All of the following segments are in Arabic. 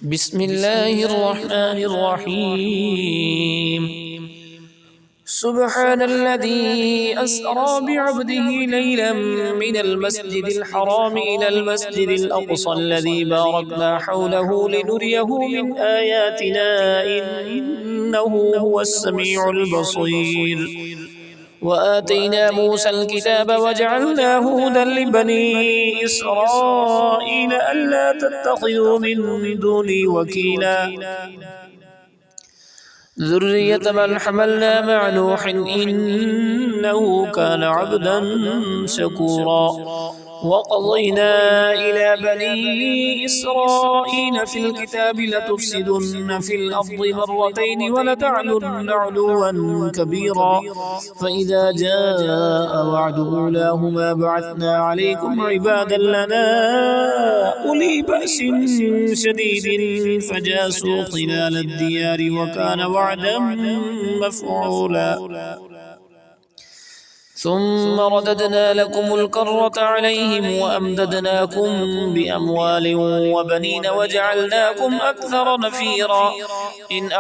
بسم الله الرحمن الرحيم. سبحان الذي أسرى بعبده ليلا من المسجد الحرام إلى المسجد الأقصى الذي باركنا حوله لنريه من آياتنا إنه هو السميع البصير. وآتينا موسى الكتاب وجعلناه هدى لبني إسرائيل ألا تتخذوا من دوني وكيلا ذرية من حملنا مع نوح إنه كان عبدا شكورا. وقضينا إلى بني إسرائيل في الكتاب لتفسدن في الأرض مرتين ولتعلن علوا كبيرا فإذا جاء وعد أولاهما بعثنا عليكم عبادا لنا أولي بأس شديد فجاسوا خلال الديار وكان وعدا مفعولا. ثم رددنا لكم الكرة عليهم وأمددناكم بأموال وبنين وجعلناكم أكثر نفيرا. إن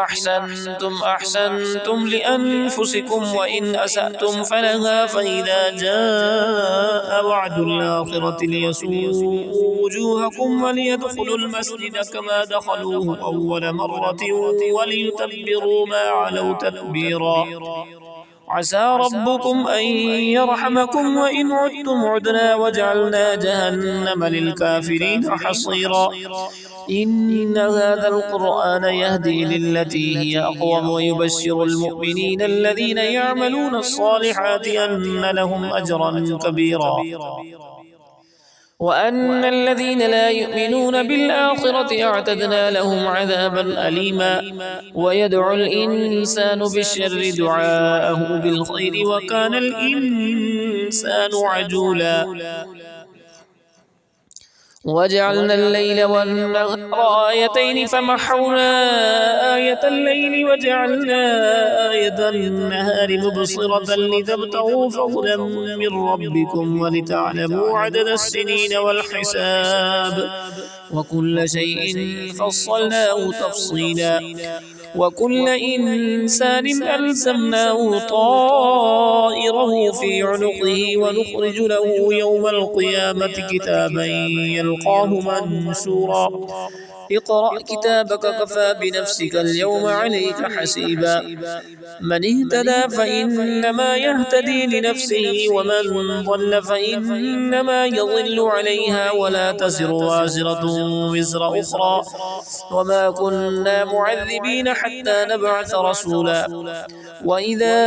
أحسنتم لأنفسكم وإن أسأتم فلها فإذا جاء وعد الآخرة ليسوءوا وجوهكم وليدخلوا المسجد كما دخلوه أول مرة وليتبروا ما علوا تتبيرا. عسى ربكم أن يرحمكم وإن عدتم عدنا وجعلنا جهنم للكافرين حصيرا. إن هذا القرآن يهدي للتي هي أقوم ويبشر المؤمنين الذين يعملون الصالحات أن لهم أجرا كبيرا وأن الذين لا يؤمنون بالآخرة اعتدنا لهم عذابا أليما. ويدعو الإنسان بالشر دعاءه بالخير وكان الإنسان عجولا. وجعلنا الليل والنهار آيتين فمحونا آية الليل وجعلنا آية النهار مبصرة لتبتغوا فضلا من ربكم ولتعلموا عدد السنين والحساب وكل شيء فصلناه تفصيلا. وكل إنسان ألزمناه طائره في عنقه ونخرج له يوم القيامة كتابا يلقاه منشورا. اقرأ كتابك كفى بنفسك اليوم عليك حسيبا. من اهتدى فإنما يهتدي لنفسه ومن ضل فإنما يضل عليها ولا تزر وازرة وزر أخرى وما كنا معذبين حتى نبعث رسولا. وإذا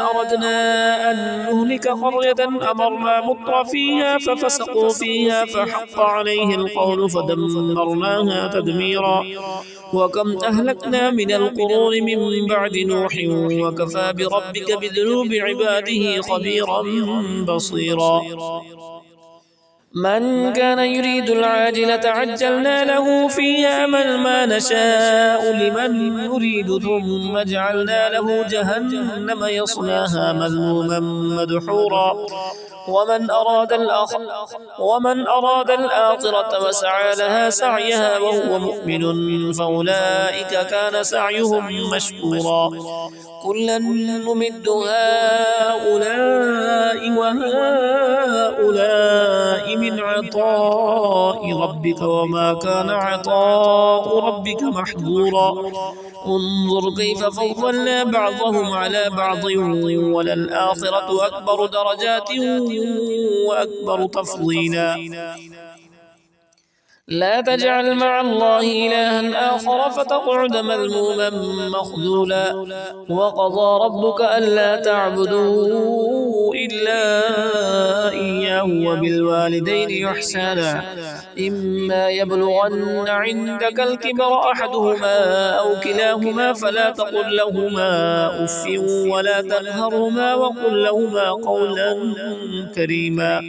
أردنا أن نهلك قرية أمرنا متر فيها ففسقوا فيها فحق عليه القول فدمرناها تدميرا. وكم أهلكنا من القرون من بعد نوح وكفى بربك بذنوب عباده خبيرا بصيرا. من كان يريد العاجلة عجلنا له فيها ما نشاء لمن نريد ثم جعلنا له جهنم يصلاها مذموما مدحورا. ومن أراد الآخرة وسعى لها سعيها وهو مؤمن فأولئك كان سعيهم مشكورا. كلا نمد هؤلاء وهؤلاء من عطاء ربك وما كان عطاء ربك محظورا. انظر كيف فضلنا بعضهم على بعض وللآخرة أكبر درجات وأكبر تفضيلا. لا تجعل مع الله إلها آخر فتقعد مذموما مخذولا. وقضى ربك ألا تعبدوا إلا إياه وبالوالدين إحسانا إما يبلغن عندك الكبر أحدهما أو كلاهما فلا تقل لهما أف ولا تنهرهما وقل لهما قولا كريما.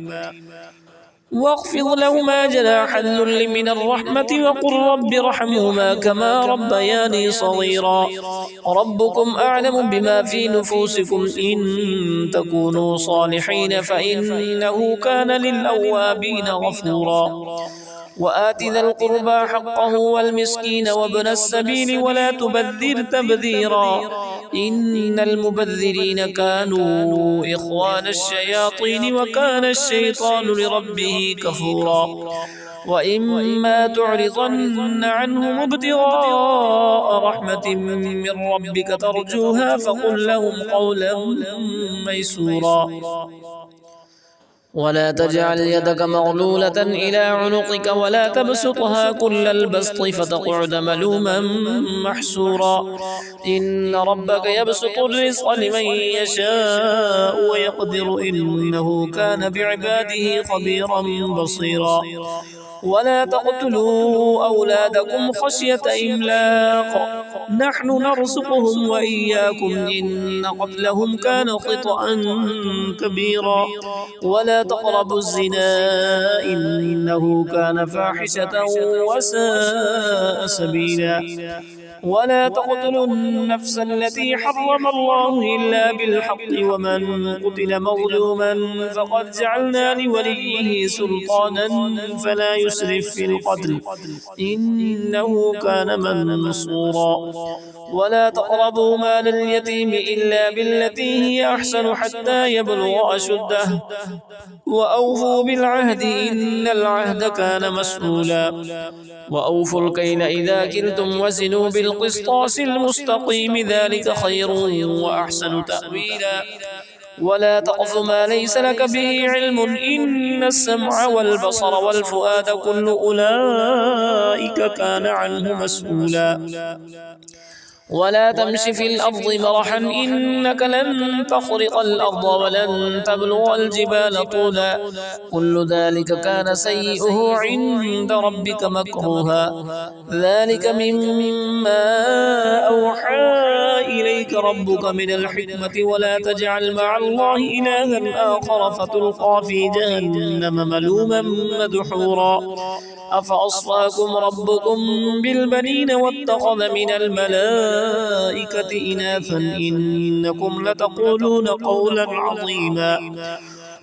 واخفض لهما جناح الذل من الرحمة وقل رب ارحمهما كما ربياني صغيرا. ربكم أعلم بما في نفوسكم إن تكونوا صالحين فإنه كان للأوابين غفورا. وآت ذا القربى حقه والمسكين وابن السبيل ولا تبذر تبذيرا إن المبذرين كانوا إخوان الشياطين وكان الشيطان لربه كفورا وإما تعرضن عنهم ابتغاء رحمة من ربك ترجوها فقل لهم قولا ميسورا ولا تجعل يدك مغلولة إلى عنقك ولا تبسطها كل البسط فتقعد ملوما محسورا إن ربك يبسط الرزق لمن يشاء ويقدر إنه كان بعباده خبيرا بصيرا ولا تقتلوا أولادكم خشية إملاق نحن نرزقهم وإياكم إن قتلهم كان خطأ كبيرا ولا تقربوا الزنا إنه كان فاحشة وساء سبيلا ولا تقتلوا النفس التي حرم الله إلا بالحق ومن قتل مظلوما فقد جعلنا لوليه سلطانا فلا يسرف في القتل إنه كان منصورا ولا تقربوا مال اليتيم إلا بالتي هي أحسن حتى يبلغ أشده وأوفوا بالعهد إن العهد كان مسؤولا وأوفوا الكيل إذا كلتم وزنوا بالقسطاس المستقيم ذلك خير وأحسن تأويلا ولا تقف ما ليس لك به علم إن السمع والبصر والفؤاد كل أولئك كان عنه مسؤولا ولا تمش في الأرض مرحا إنك لن تخرق الأرض ولن تبلغ الجبال طولا كل ذلك كان سيئه عند ربك مكروها ذلك مما أوحى إليك ربك من الحكمة ولا تجعل مع الله إلها آخر فتلقى في جهنم ملوما مدحورا أفأصفاكم ربكم بالبنين واتخذ من الملائكة إناثا إنكم لتقولون قولا عظيما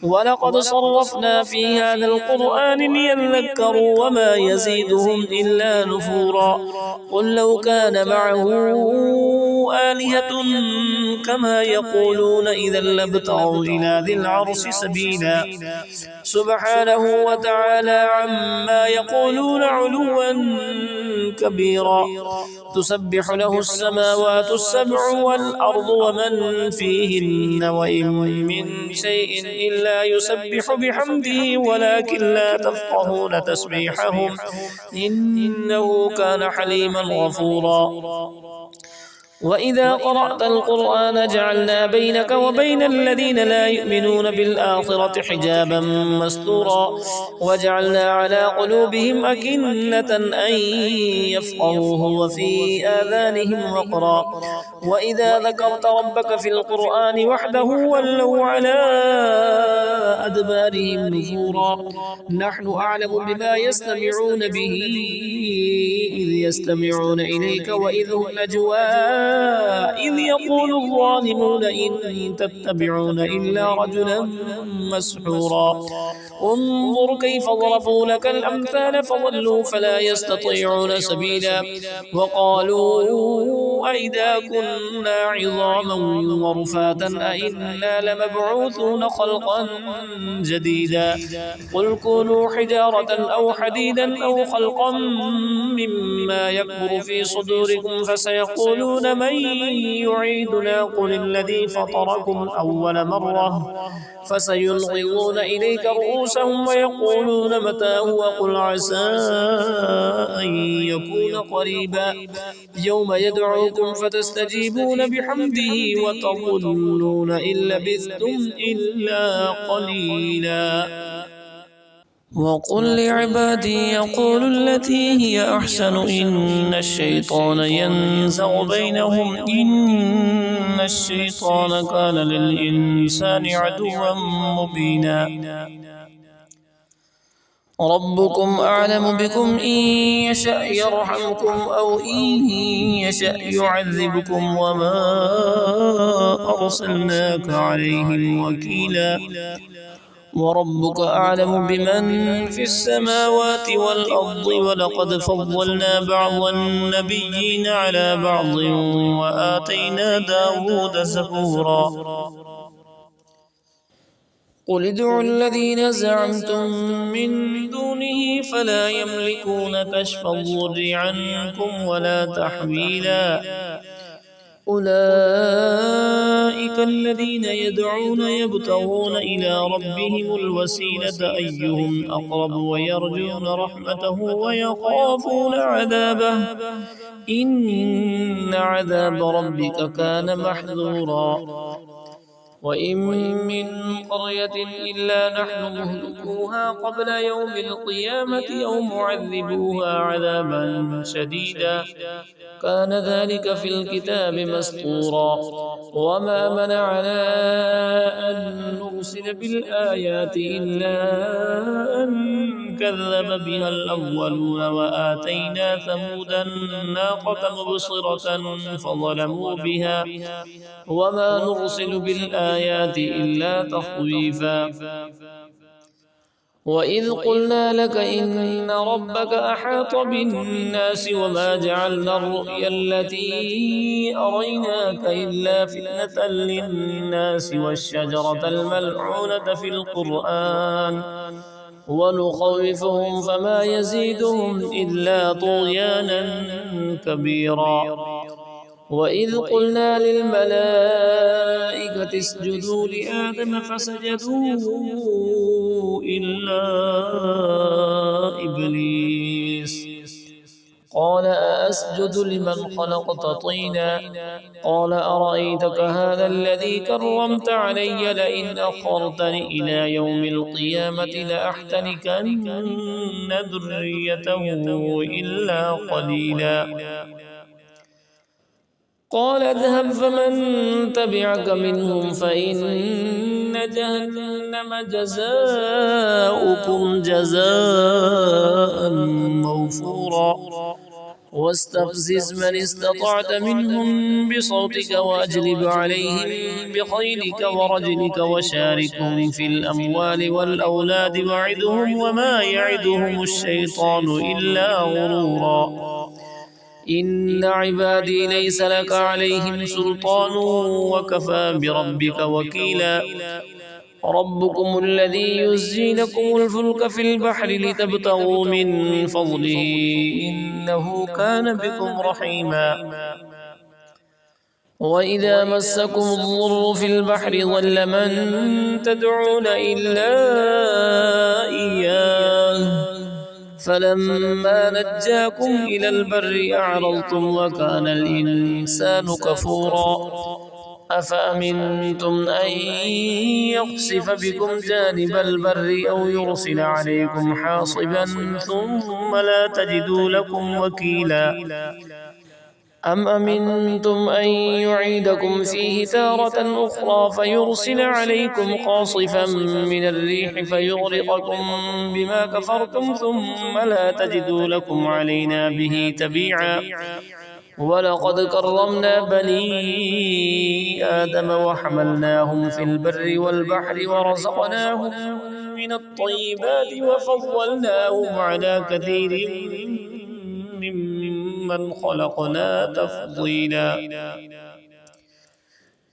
ولقد صرفنا في هذا القرآن ليذكروا وما يزيدهم إلا نفورا قل لو كان معه آلهة كما يقولون إذا لابتغوا إلى ذي العرش سبيلا سبحانه وتعالى عما يقولون علوا كبيرا تسبح له السماوات السبع والأرض ومن فيهن وإن من شيء إلا يسبح بحمده ولكن لا تفقهون تسبيحهم إنه كان حليما غفورا وإذا قرأت القرآن جعلنا بينك وبين الذين لا يؤمنون بالآخرة حجابا مستورا وجعلنا على قلوبهم أكنة أن يفقهوه وفي آذانهم وقرا وإذا ذكرت ربك في القرآن وحده ولوا على أدبارهم نفورا نحن أعلم بما يستمعون به إذ يستمعون إليك وإذ هم نجوى إذ يقول الظالمون إن تتبعون إلا رجلا مسحورا انظر كيف ضربوا لك الأمثال فضلوا فلا يستطيعون سبيلا وقالوا أئذا كنا عظاما ورفاتا أئنا لمبعوثون خلقا جديدا قل كونوا حجارة أو حديدا أو خلقا مما يكبر في صدوركم فسيقولون من يعيدنا قل الذي فطركم أول مرة فسينغضون إليك رؤوسهم ويقولون متى هو قل عسى أن يكون قريبا يوم يدعوكم فتستجيبون بحمده وتظنون إن لبثتم إلا قليلا وقل لعبادي يقولوا التي هي أحسن إن الشيطان ينزغ بينهم إن الشيطان كان للإنسان عدوا مبينا ربكم أعلم بكم إن يشأ يرحمكم أو إن يشأ يعذبكم وما أرسلناك عليهم وكيلا وربك أعلم بمن في السماوات والأرض ولقد فضلنا بعض النبيين على بعض وآتينا داود زبورا قل ادعوا الذين زعمتم من دونه فلا يملكون كشف الضر عنكم ولا تحويلا أولئك الذين يدعون يبتغون إلى ربهم الوسيلة أيهم أقرب ويرجون رحمته ويخافون عذابه إن عذاب ربك كان محذورا وإن من قرية إلا نحن مهلكوها قبل يوم القيامة أو معذبوها عذابا شديدا كان ذلك في الكتاب مسطورا وما منعنا أن نرسل بالآيات إلا أن كذب بها الأولون وآتينا ثمود الناقة مبصرة فظلموا بها وما نرسل بالآيات إلا تخويفا وإذ قلنا لك إن ربك أحاط بالناس وما جعلنا الرؤيا التي أريناك إلا فتنة للناس والشجرة الملعونة في القرآن ونخوفهم فما يزيدهم إلا طغيانا كبيرا وإذ قلنا للملائكة اسجدوا لآدم فسجدوا إلا إبليس قال أأسجد لمن خلقت طينا قال أرأيتك هذا الذي كرمت علي لئن أخرتني إلى يوم القيامة لأحتنكن ذريته إلا قليلا قال اذهب فمن تبعك منهم فإن جهنم جزاؤكم جزاء موفورا واستفزز من استطعت منهم بصوتك وأجلب عليهم بخيلك ورجلك وشاركهم في الأموال والأولاد وعدهم وما يعدهم الشيطان إلا غرورا إن عبادي ليس لك عليهم سلطان وكفى بربك وكيلا ربكم الذي يزجي لكم الفلك في البحر لتبتغوا من فضله إنه كان بكم رحيما وإذا مسكم الضر في البحر ضل من تدعون إلا إياه فلما نجاكم إلى البر أعرضتم وكان الإنسان كفورا أفأمنتم أن يخسف بكم جانب البر أو يرسل عليكم حاصبا ثم لا تجدوا لكم وكيلا أم أمنتم أن يعيدكم فيه تارة أخرى فيرسل عليكم قاصفا من الريح فيغرقكم بما كفرتم ثم لا تجدوا لكم علينا به تبيعا ولقد كرمنا بني آدم وحملناهم في البر والبحر ورزقناهم من الطيبات وفضلناهم على كثير ممن خلقنا تفضيلا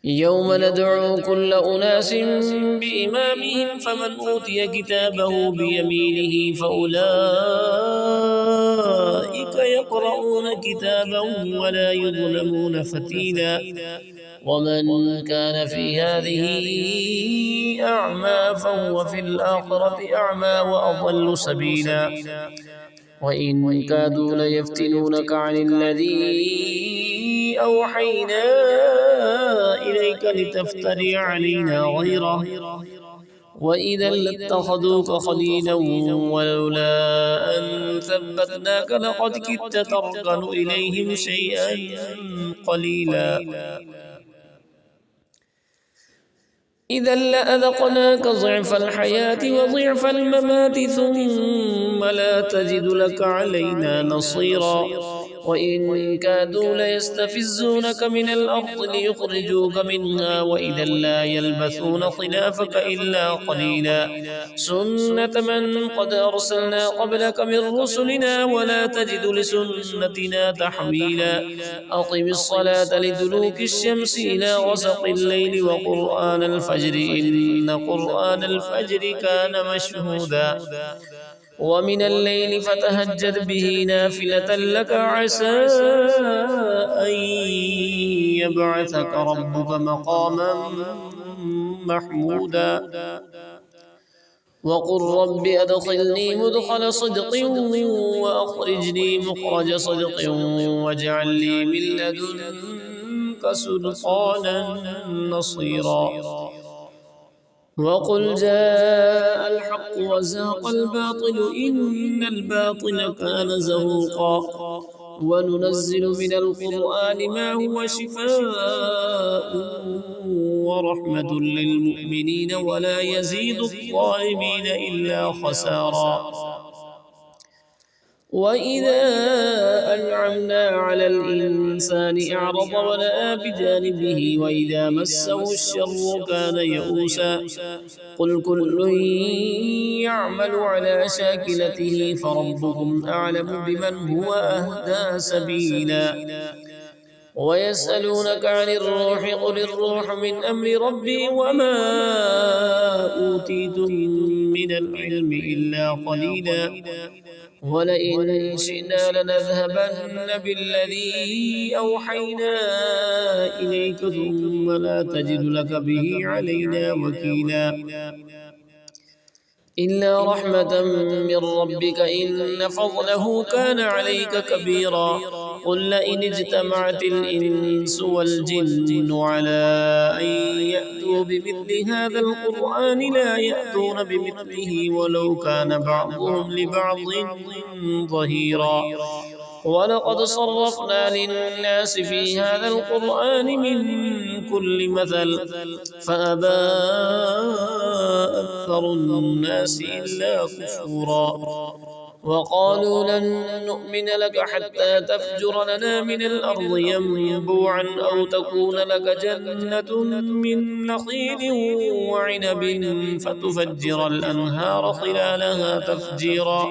يوم ندعو كل أناس بإمامهم فمن أوتي كتابه بيمينه فأولئك يقرؤون كتابهم ولا يظلمون فتيلا ومن كان في هذه أعمى فهو في الآخرة أعمى وأضل سبيلا وإن كادوا ليفتنونك عن الذي أوحينا إليك لتفتري علينا غيره وإذا لاتخذوك خليلا ولولا أن ثبتناك لقد كدت تركن إليهم شيئا قليلا إذا لأذقناك ضعف الحياة وضعف الممات ثم لا تجد لك علينا نصيرا وإن كادوا ليستفزونك من الأرض ليخرجوك منها وإذا لا يلبثون خلافك إلا قليلا سنة من قد أرسلنا قبلك من رسلنا ولا تجد لسنتنا تحويلا أقم الصلاة لدلوك الشمس إلى غسق الليل وقرآن الفجر إن قرآن الفجر كان مشهودا ومن الليل فتهجد به نافلة لك عسى أن يبعثك ربك مقاما محمودا وقل رب أدخلني مدخل صدق وأخرجني مخرج صدق واجعل لي من لدنك سلطانا نصيرا وقل جاء الحق وزهق الباطل إن الباطل كان زهوقا وننزل من القرآن ما هو شفاء ورحمة للمؤمنين ولا يزيد الظالمين إلا خسارا وإذا أنعمنا على الإنسان أعرض ونأى بجانبه وإذا مسه الشر كان يئوسا قل كل يعمل على شاكلته فربكم أعلم بمن هو أهدى سبيلا ويسألونك عن الروح قل الروح من أمر ربي وما أوتيتم من العلم إلا قليلا ولئن شئنا لنذهبن بالذي أوحينا إليك ثم لا تجد لك به علينا وكيلا إلا رحمة من ربك إن فضله كان عليك كبيرا قل لئن اجتمعت الإنس والجن على أن يأتوا بمثل هذا القرآن لا يأتون بمثله ولو كان بعضهم لبعض ظهيرا ولقد صرفنا للناس في هذا القرآن من كل مثل فأبى أكثر الناس إلا كفورا وقالوا لن نؤمن لك حتى تفجر لنا من الأرض ينبوعا أو تكون لك جنة من نخيل وعنب فتفجر الأنهار خلالها تفجيرا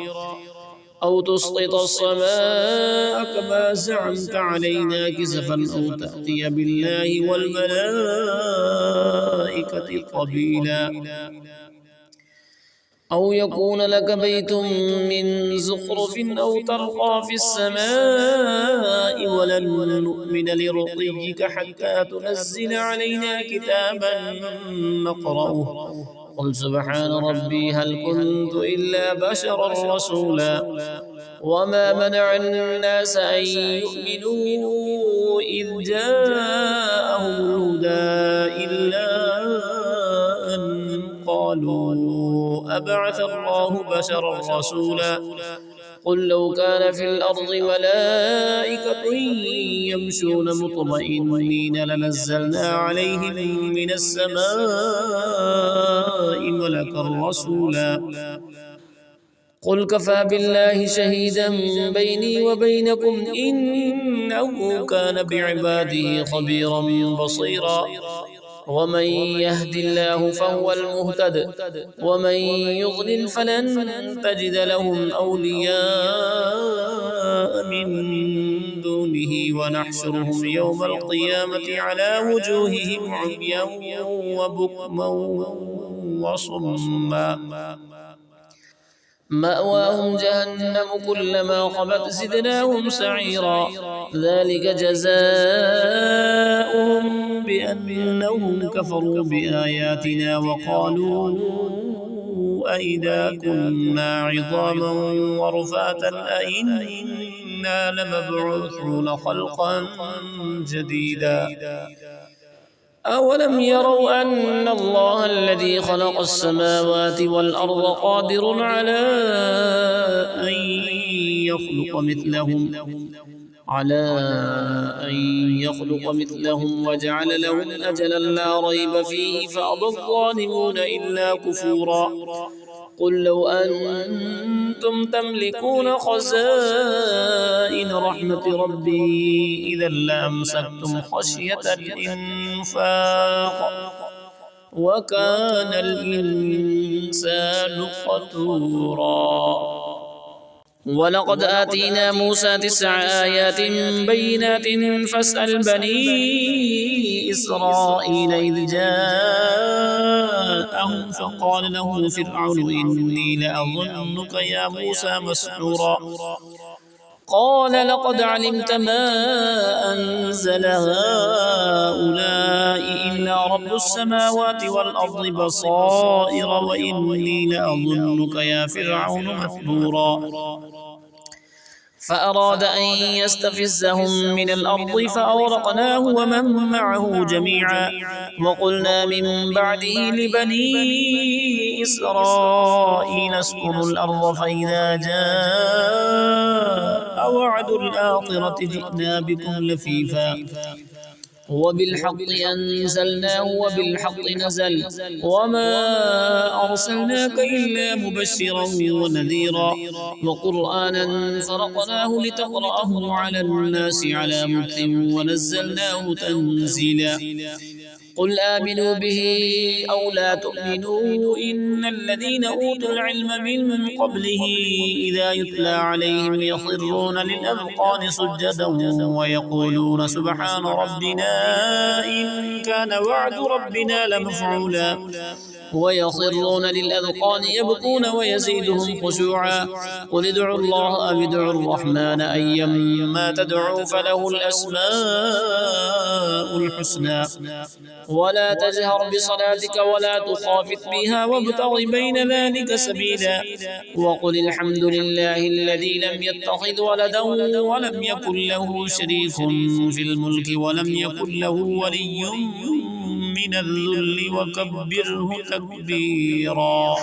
أو تسقط السماء كما زعمت علينا كسفا أو تأتي بالله والملائكة قبيلا أو يكون لك بيت من زخرف أو ترقى في السماء ولن نؤمن لرقيك حتى تنزل علينا كتابا نقرأه قل سبحان ربي هل كنت إلا بشرا رسولا وما منع الناس أن يؤمنوا إذ جاءهم الهدى إلا أن قالوا أبعث الله بشرا رسولا قل لو كان في الأرض ملائكة يمشون مطمئنين لنزلنا عليهم من السماء ملكا رسولا قل كفى بالله شهيدا بيني وبينكم إنه كان بعباده خبيرا بصيرا ومن يهد الله فهو المهتد ومن يضلل فلن تجد لهم أولياء من دونه ونحشرهم يوم القيامة على وجوههم عميا وبكما وصما مأواهم جهنم كلما خبت زدناهم سعيرا ذلك جزاؤهم بأنهم كفروا بآياتنا وقالوا أئذا كنا عظاما ورفاتا أئنا لمبعوثون خلقا جديدا أولم يروا أن الله الذي خلق السماوات والأرض قادر على أن يخلق مثلهم وجعل لهم أجلا لا ريب فيه فأبى الظالمون إلا كفورا قل لو أنتم تملكون خزائن رحمة ربي إذا لأمسكتم خشية الإنفاق وكان الإنسان قتورا ولقد آتينا موسى 9 آيات بينات فاسأل بني إسرائيل إذ جاءهم فقال له فرعون إني لأظنك يا موسى مسحورا قال لقد علمت ما أنزل هؤلاء إلا رب السماوات والأرض بصائر وإني لأظنك يا فرعون مثبورا فأراد أن يستفزهم من الأرض فأغرقناه ومن معه جميعا وقلنا من بعده لبني إسرائيل اسكنوا الأرض فإذا جاء وعد الآخرة جئنا بكم لفيفا وبالحق أنزلناه وبالحق نزل وما أرسلناك إلا مبشرا ونذيرا وقرآنا فرقناه لتقرأه على الناس على مكث ونزلناه تنزيلا قل آمنوا به أو لا تؤمنوا إن الذين أوتوا العلم من قبله إذا يتلى عليهم يخرون للأذقان سجدا ويقولون سبحان ربنا إن كان وعد ربنا لمفعولا ويخرون للأذقان يبكون ويزيدهم خشوعا قل ادعوا الله أو ادعوا الرحمن أيما تدعوا فله الأسماء الحسنى ولا تجهر بصلاتك ولا تخافت بها وابتغ بين ذلك سبيلا وقل الحمد لله الذي لم يتخذ ولدا ولم يكن له شريك في الملك ولم يكن له ولي من الذل وكبره تكبيرا.